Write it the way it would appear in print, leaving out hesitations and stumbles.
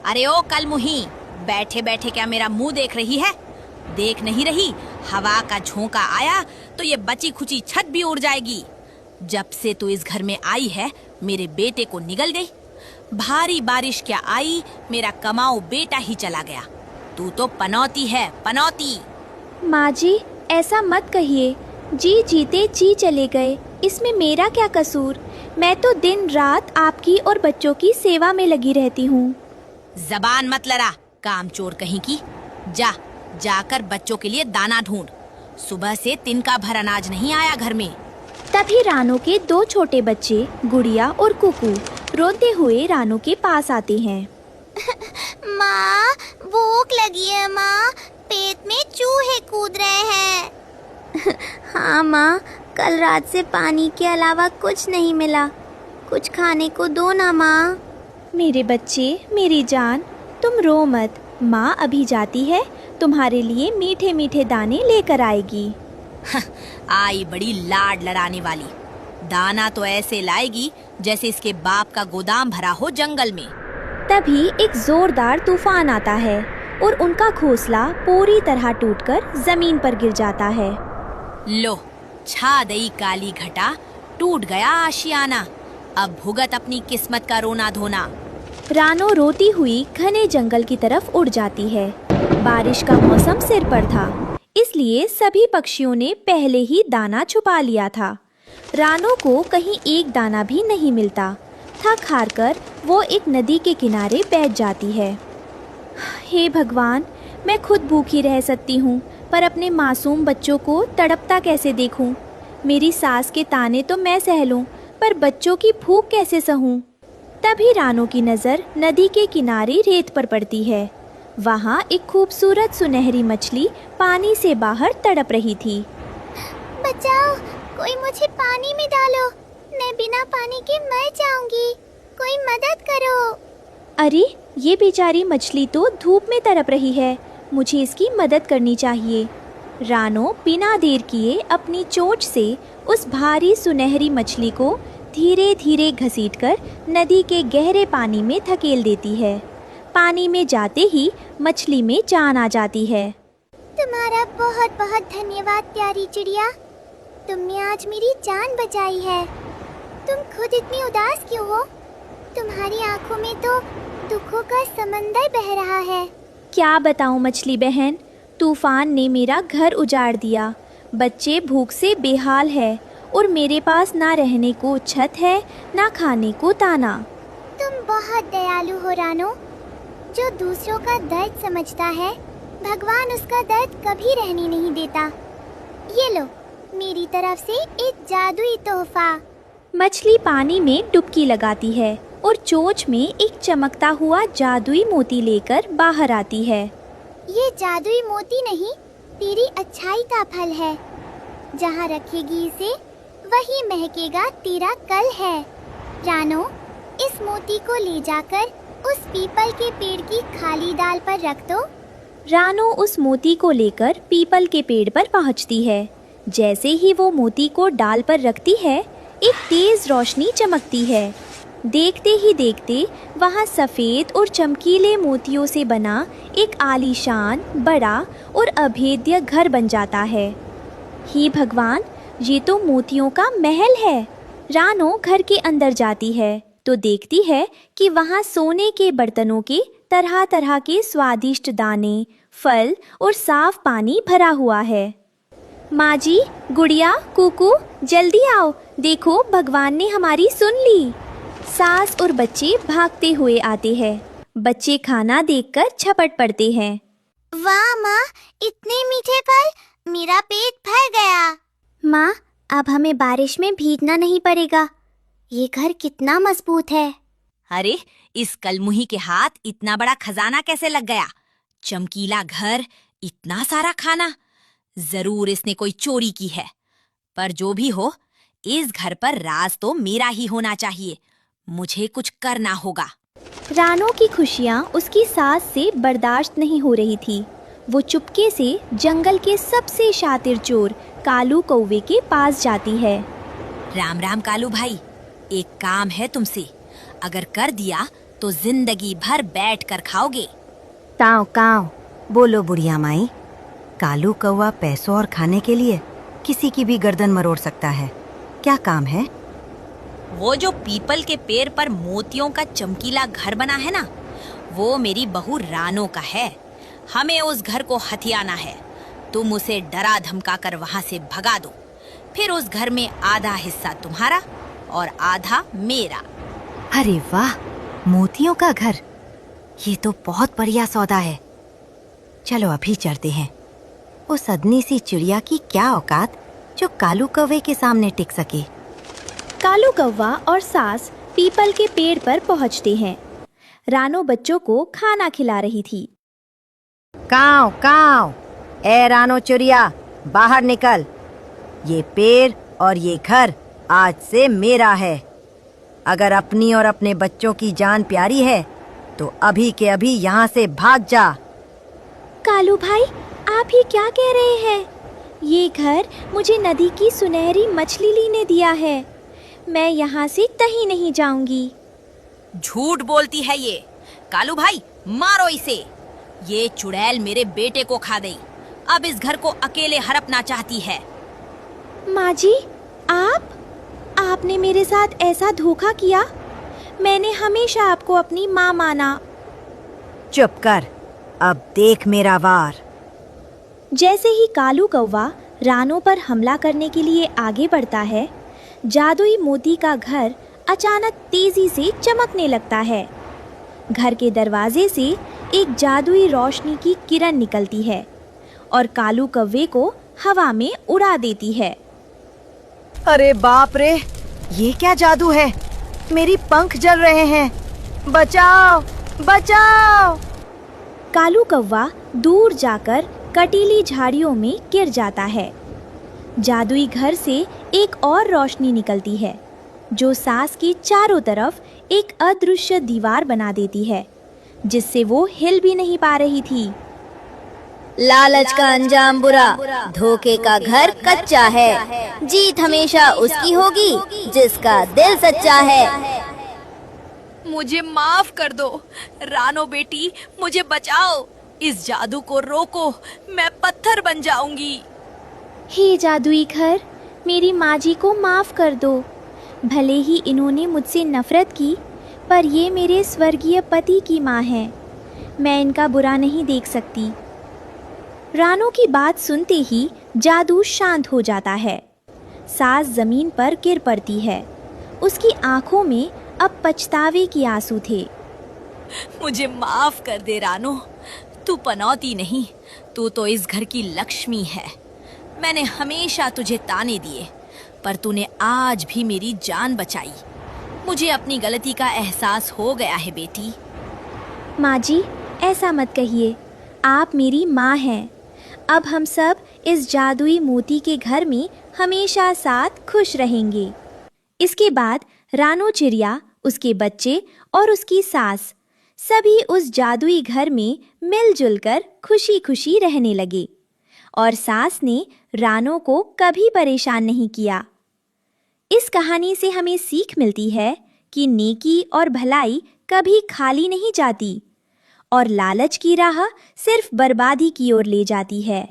अरे ओ कल मुही, बैठे बैठे क्या मेरा मुंह देख रही है? देख नहीं रही हवा का झोंका आया तो ये बची खुची छत भी उड़ जाएगी। जब से तू इस घर में आई है मेरे बेटे को निगल गई। भारी बारिश क्या आई, मेरा कमाऊ बेटा ही चला गया। तू तो पनौती है, पनौती। माँ जी ऐसा मत कहिए, जी जीते जी चले गए, इसमें मेरा क्या कसूर? मैं तो दिन रात आपकी और बच्चों की सेवा में लगी रहती हूँ। जबान मत लड़ा, कामचोर कहीं की। जाकर बच्चों के लिए दाना ढूंढ। सुबह से तिनका भर अनाज नहीं आया घर में। तभी रानो के दो छोटे बच्चे गुड़िया और कुकू रोते हुए रानो के पास आते हैं। माँ भूख लगी है माँ, पेट में चूहे कूद रहे हैं। हाँ माँ, कल रात से पानी के अलावा कुछ नहीं मिला, कुछ खाने को दो ना माँ। मेरे बच्चे, मेरी जान, तुम रो मत, माँ अभी जाती है, तुम्हारे लिए मीठे मीठे दाने लेकर आएगी। आई बड़ी लाड लड़ाने वाली। दाना तो ऐसे लाएगी जैसे इसके बाप का गोदाम भरा हो जंगल में। तभी एक जोरदार तूफान आता है और उनका घोंसला पूरी तरह टूटकर जमीन पर गिर जाता है। लो, छा दई काली घटा, टूट गया आशियाना। अब भुगत अपनी किस्मत का रोना धोना। रानो रोती हुई घने जंगल की तरफ उड़ जाती है। बारिश का मौसम सिर पर था, इसलिए सभी पक्षियों ने पहले ही दाना छुपा लिया था। रानो को कहीं एक दाना भी नहीं मिलता। थक हार कर वो एक नदी के किनारे बैठ जाती है। हे भगवान, मैं खुद भूखी रह सकती हूँ, पर अपने मासूम बच्चों को तड़पता कैसे देखूं? मेरी सास के ताने तो मैं सह लूं, पर बच्चों की भूख कैसे सहूं? तभी रानो की नज़र नदी के किनारे रेत पर पड़ती है। वहाँ एक खूबसूरत सुनहरी मछली पानी से बाहर तड़प रही थी। बचाओ, कोई मुझे पानी में डालो, मैं बिना पानी के मर जाऊंगी, कोई मदद करो। अरे ये बेचारी मछली तो धूप में तड़प रही है, मुझे इसकी मदद करनी चाहिए। रानो बिना देर किए अपनी चोंच से उस भारी सुनहरी मछली को धीरे धीरे घसीटकर नदी के गहरे पानी में धकेल देती है। पानी में जाते ही मछली में जान आ जाती है। तुम्हारा बहुत बहुत धन्यवाद प्यारी चिड़िया, तुमने आज मेरी जान बचाई है। तुम खुद इतनी उदास क्यों हो? तुम्हारी आंखों में तो दुखों का समंदर बह रहा है। क्या बताऊं मछली बहन, तूफान ने मेरा घर उजाड़ दिया, बच्चे भूख से बेहाल है और मेरे पास ना रहने को छत है ना खाने को दाना। तुम बहुत दयालु हो रानो, जो दूसरों का दर्द समझता है, भगवान उसका दर्द कभी रहने नहीं देता। ये लो, मेरी तरफ से एक जादुई तोहफा। मछली पानी में डुबकी लगाती है और चोंच में एक चमकता हुआ जादुई मोती लेकर बाहर आती है। ये जादुई मोती नहीं, तेरी अच्छाई का फल है। जहाँ रखेगी इसे, वही महकेगा तेरा कल है। रानो, इस मोती को ले जाकर उस पीपल के पेड़ की खाली डाल पर रख दो। रानो उस मोती को लेकर पीपल के पेड़ पर पहुंचती है। जैसे ही वो मोती को डाल पर रखती है, एक तेज रोशनी चमकती है। देखते ही देखते वहाँ सफ़ेद और चमकीले मोतियों से बना एक आलीशान, बड़ा और अभेद्य घर बन जाता है। हे भगवान, ये तो मोतियों का महल है। रानो घर के अंदर जाती है तो देखती है कि वहाँ सोने के बर्तनों के तरह तरह के स्वादिष्ट दाने, फल और साफ पानी भरा हुआ है। माँ जी, गुड़िया, कुकू, जल्दी आओ, देखो भगवान ने हमारी सुन ली। सास और बच्चे भागते हुए आते हैं। बच्चे खाना देखकर झपट पड़ते हैं। वाह माँ, इतने मीठे फल, मेरा पेट भर गया। माँ, अब हमें बारिश में भीगना नहीं पड़ेगा। ये घर कितना मजबूत है। अरे, इस कलमुही के हाथ इतना बड़ा खजाना कैसे लग गया? चमकीला घर, इतना सारा खाना, जरूर इसने कोई चोरी की है। पर जो भी हो, इस घर पर राज तो मेरा ही होना चाहिए। मुझे कुछ करना होगा। रानो की खुशियाँ उसकी सास से बर्दाश्त नहीं हो रही थी। वो चुपके से जंगल के सबसे शातिर चोर कालू कौवे के पास जाती है। राम राम कालू भाई, एक काम है तुमसे, अगर कर दिया तो जिंदगी भर बैठ कर खाओगे। काव काव, बोलो बुढ़िया माई। कालू कौवा पैसों और खाने के लिए किसी की भी गर्दन मरोड़ सकता है। क्या काम है? वो जो पीपल के पेड़ पर मोतियों का चमकीला घर बना है ना, वो मेरी बहू रानो का है। हमें उस घर को हथियाना है। तुम उसे डरा धमका कर वहाँ से भगा दो। फिर उस घर में आधा हिस्सा तुम्हारा और आधा मेरा। अरे वाह, मोतियों का घर! ये तो बहुत बढ़िया सौदा है। चलो अभी चलते हैं। उस अदनी सी चिड़िया की क्या औकात जो कालू कौवे के सामने टिक सके। कालू कौवा और सास पीपल के पेड़ पर पहुंचते हैं। रानो बच्चों को खाना खिला रही थी। काव काव, ए रानो चिड़िया, बाहर निकल। ये पेड़ और ये घर आज से मेरा है। अगर अपनी और अपने बच्चों की जान प्यारी है तो अभी के अभी यहाँ से भाग जा। कालू भाई, आप ही क्या कह रहे हैं? ये घर मुझे नदी की सुनहरी मछली ली ने दिया है। मैं यहाँ से कहीं नहीं जाऊंगी। झूठ बोलती है ये। कालू भाई, मारो इसे। ये चुड़ैल मेरे बेटे को खा गई। अब इस घर को अकेले हड़पना चाहती है। माँ जी, आपने मेरे साथ ऐसा धोखा किया। मैंने हमेशा आपको अपनी माँ माना। चुप कर, अब देख मेरा वार। जैसे ही कालू कौवा रानो पर हमला करने के लिए आगे बढ़ता है, जादुई मोती का घर अचानक तेजी से चमकने लगता है। घर के दरवाजे से एक जादुई रोशनी की किरण निकलती है और कालू कौवे को हवा में उड़ा देती है। अरे बाप रे, ये क्या जादू है? मेरी पंख जल रहे हैं। बचाओ बचाओ! कालू कौवा दूर जाकर कटीली झाड़ियों में गिर जाता है। जादुई घर से एक और रोशनी निकलती है जो सास के चारों तरफ एक अदृश्य दीवार बना देती है, जिससे वो हिल भी नहीं पा रही थी। लालच का अंजाम बुरा, धोखे का घर कच्चा है। जीत हमेशा उसकी होगी जिसका दिल सच्चा है। मुझे माफ कर दो रानो बेटी, मुझे बचाओ। इस जादू को रोको, मैं पत्थर बन जाऊंगी। हे जादुई घर, मेरी माँ जी को माफ कर दो। भले ही इन्होंने मुझसे नफरत की, पर ये मेरे स्वर्गीय पति की माँ है। मैं इनका बुरा नहीं देख सकती। रानो की बात सुनते ही जादू शांत हो जाता है। सास जमीन पर गिर पड़ती है। उसकी आंखों में अब पछतावे के आंसू थे। मुझे माफ कर दे रानो, तू पनौती नहीं, तू तो इस घर की लक्ष्मी है। मैंने हमेशा तुझे ताने दिए, पर तूने आज भी मेरी जान बचाई। मुझे अपनी गलती का एहसास हो गया है बेटी। माँ जी, ऐसा मत कहिए। आप मेरी माँ हैं। अब हम सब इस जादुई मोती के घर में हमेशा साथ खुश रहेंगे। इसके बाद रानो चिड़िया, उसके बच्चे और उसकी सास सभी उस जादुई घर में मिलजुल कर खुशी खुशी रहने लगे और सास ने रानो को कभी परेशान नहीं किया। इस कहानी से हमें सीख मिलती है कि नेकी और भलाई कभी खाली नहीं जाती और लालच की राह सिर्फ बर्बादी की ओर ले जाती है।